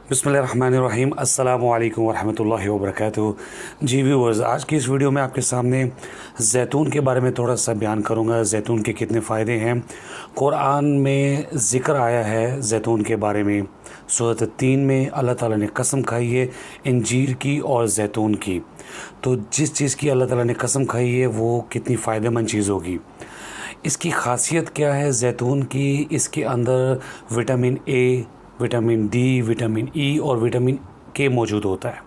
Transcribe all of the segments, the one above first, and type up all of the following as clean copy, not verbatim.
बिस्मिल्लाहिर्रहमानिर्रहीम अस्सलामु अलैकुम वरहमतुल्लाहि वबरकातुहू। जी व्यूअर्स, आज की इस वीडियो में आपके सामने ज़ैतून के बारे में थोड़ा सा बयान करूँगा। ज़ैतून के कितने फ़ायदे हैं। कुरान में ज़िक्र आया है ज़ैतून के बारे में। सूरत 3 में अल्लाह ताला ने कसम खाई है इंजीर की और ज़ैतून की। तो जिस चीज़ की अल्लाह ताला ने कसम खाई है वो कितनी फ़ायदेमंद चीज़ होगी। इसकी ख़ासियत क्या है ज़ैतून की? इसके अंदर vitamin A, vitamin D, vitamin E और विटामिन के मौजूद होता है।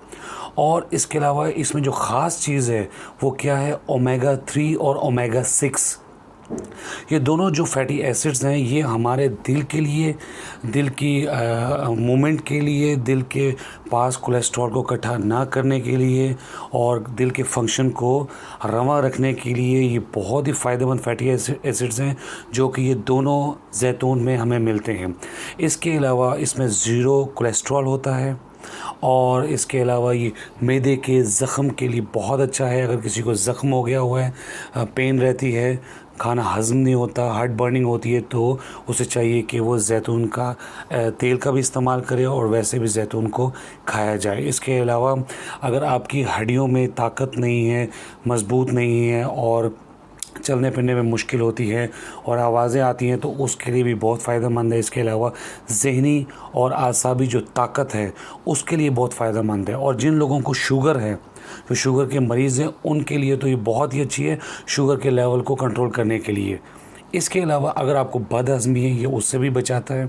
और इसके अलावा इसमें जो ख़ास चीज़ है वो क्या है, ओमेगा 3 और ओमेगा 6। ये दोनों जो फैटी एसिड्स हैं ये हमारे दिल के लिए, दिल की मूवमेंट के लिए, दिल के पास कोलेस्ट्रॉल को इकट्ठा ना करने के लिए और दिल के फंक्शन को रवा रखने के लिए ये बहुत ही फ़ायदेमंद फैटी एसिड्स हैं जो कि ये दोनों जैतून में हमें मिलते हैं। इसके अलावा इसमें ज़ीरो कोलेस्ट्रॉल होता है और इसके अलावा ये मैदे के ज़ख़म के लिए बहुत अच्छा है। अगर किसी को ज़ख़म हो गया हुआ है, पेन रहती है, खाना हज़म नहीं होता, हार्ट बर्निंग होती है, तो उसे चाहिए कि वो ज़ैतून का तेल का भी इस्तेमाल करे और वैसे भी ज़ैतून को खाया जाए। इसके अलावा अगर आपकी हड्डियों में ताकत नहीं है, मज़बूत नहीं है और चलने फिरने में मुश्किल होती है और आवाज़ें आती हैं तो उसके लिए भी बहुत फ़ायदेमंद है। इसके अलावा ज़हनी और आसाबी जो ताकत है उसके लिए बहुत फ़ायदेमंद है। और जिन लोगों को शुगर है, जो शुगर के मरीज़ हैं, उनके लिए तो ये बहुत ही अच्छी है शुगर के लेवल को कंट्रोल करने के लिए। इसके अलावा अगर आपको बदहज़मी है ये उससे भी बचाता है।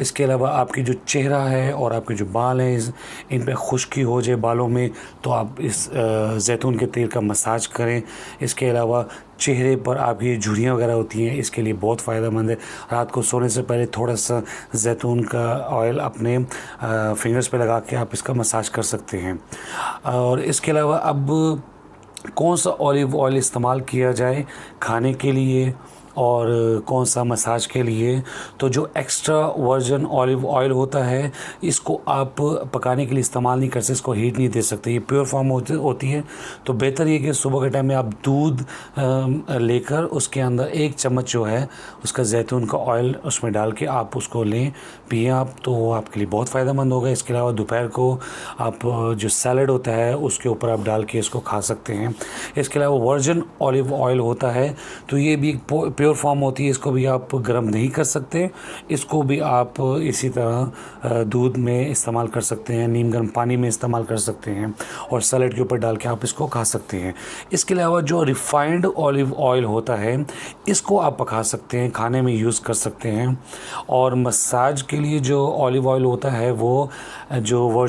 इसके अलावा आपकी जो चेहरा है और आपके जो बाल हैं इन पे खुश्की हो जाए बालों में तो आप इस ज़ैतून के तेल का मसाज करें। इसके अलावा चेहरे पर आपकी झुर्रियाँ वगैरह होती हैं, इसके लिए बहुत फ़ायदेमंद है। रात को सोने से पहले थोड़ा सा ज़ैतून का ऑयल अपने फिंगर्स पे लगा के आप इसका मसाज कर सकते हैं। और इसके अलावा अब कौन सा ऑलिव ऑयल इस्तेमाल किया जाए खाने के लिए और कौन सा मसाज के लिए, तो जो एक्स्ट्रा वर्जिन ऑलिव ऑयल होता है इसको आप पकाने के लिए इस्तेमाल नहीं कर सकते, इसको हीट नहीं दे सकते, ये प्योर फॉर्म होती है। तो बेहतर ये कि सुबह के टाइम में आप दूध लेकर उसके अंदर 1 चम्मच जो है उसका ज़ैतून का ऑयल उसमें डाल के आप उसको लें, पिएँ आप, तो वो आपके लिए बहुत फ़ायदेमंद होगा। इसके अलावा दोपहर को आप जो सैलड होता है उसके ऊपर आप डाल के इसको खा सकते हैं। इसके अलावा वर्जिन ऑलिव ऑयल होता है तो ये भी प्योर फॉर्म होती है, इसको भी आप गर्म नहीं कर सकते, इसको भी आप इसी तरह दूध में इस्तेमाल कर सकते हैं, नीम गर्म पानी में इस्तेमाल कर सकते हैं और सैलेड के ऊपर डाल के आप इसको खा सकते हैं। इसके अलावा जो रिफाइंड ऑलिव ऑयल होता है इसको आप पका सकते हैं, खाने में यूज़ कर सकते हैं। और मसाज के लिए जो ऑलिव ऑयल होता है वो जो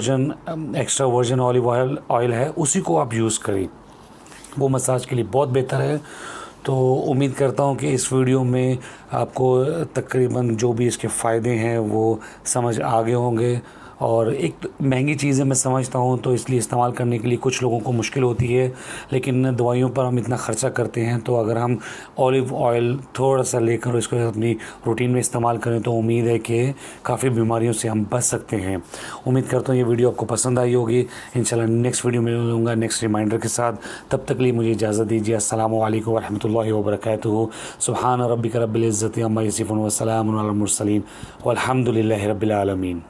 एक्स्ट्रा वर्जिन ऑलिव ऑयल है उसी को आप यूज़ करें, वो मसाज के लिए बहुत बेहतर है। तो उम्मीद करता हूँ कि इस वीडियो में आपको तकरीबन जो भी इसके फ़ायदे हैं वो समझ आ गए होंगे। और एक महंगी चीज़ है मैं समझता हूँ, तो इसलिए इस्तेमाल करने के लिए कुछ लोगों को मुश्किल होती है, लेकिन दवाइयों पर हम इतना ख़र्चा करते हैं तो अगर हम ऑलिव ऑयल थोड़ा सा लेकर इसको अपनी रूटीन में इस्तेमाल करें तो उम्मीद है कि काफ़ी बीमारियों से हम बच सकते हैं। उम्मीद करता हूँ ये वीडियो आपको पसंद आई होगी। इंशाल्लाह नेक्स्ट वीडियो में मिलूँगा नेक्स्ट रिमाइंडर के साथ। तब तक के लिए मुझे इजाज़त दीजिए। अस्सलामु अलैकुम वरहमतुल्लाहि वबरकातुहू। सुब्हान रब्बिका रब्बिल इज़्ज़ति अम्मा यसिफ़ून व सलामुन अलल मुरसलीन वल्हम्दुलिल्लाहि रब्बिल आलमीन।